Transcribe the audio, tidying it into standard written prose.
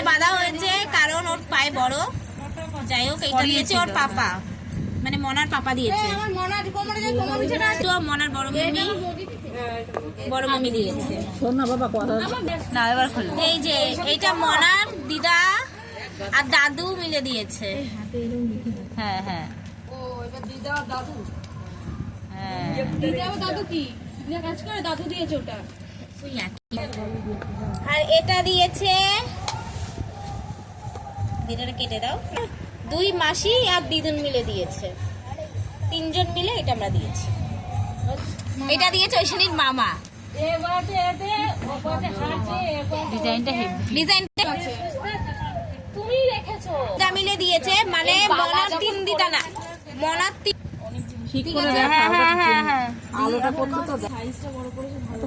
বাঁধা হয়েছে কারণ ওর পায়ে বড়। যাই হোক, এইটা দিয়েছে ওর পাপা, মানে মনার পাপা দিয়েছে। মনার বড় মামি দিয়েছে। না এবার খোলো। এই যে এইটা মনার দিদা আর দাদু মিলে দিয়েছে। হ্যাঁ হ্যাঁ, দিদা দাদু। হ্যাঁ দিদা দাদু কি কাজ করে? দাদু দিয়েছে ওটা। আর এটা দিয়েছে, দিদাটা কেটে দাও, 2 মাসি আর দিদুন মিলে দিয়েছে। 3জন মিলে এটা আমরা দিয়েছি। এটা দিয়েছে ঐশানীর মামা। ডিজাইনটা তুমি রেখেছো, এটা মিলে দিয়েছে, মানে মনার 3 দিদা না, মনার 3। ঠিক করে দেখ, হ্যাঁ হ্যাঁ হ্যাঁ, আলোটা করতে তো সাইজটা বড় করেছে ভালো।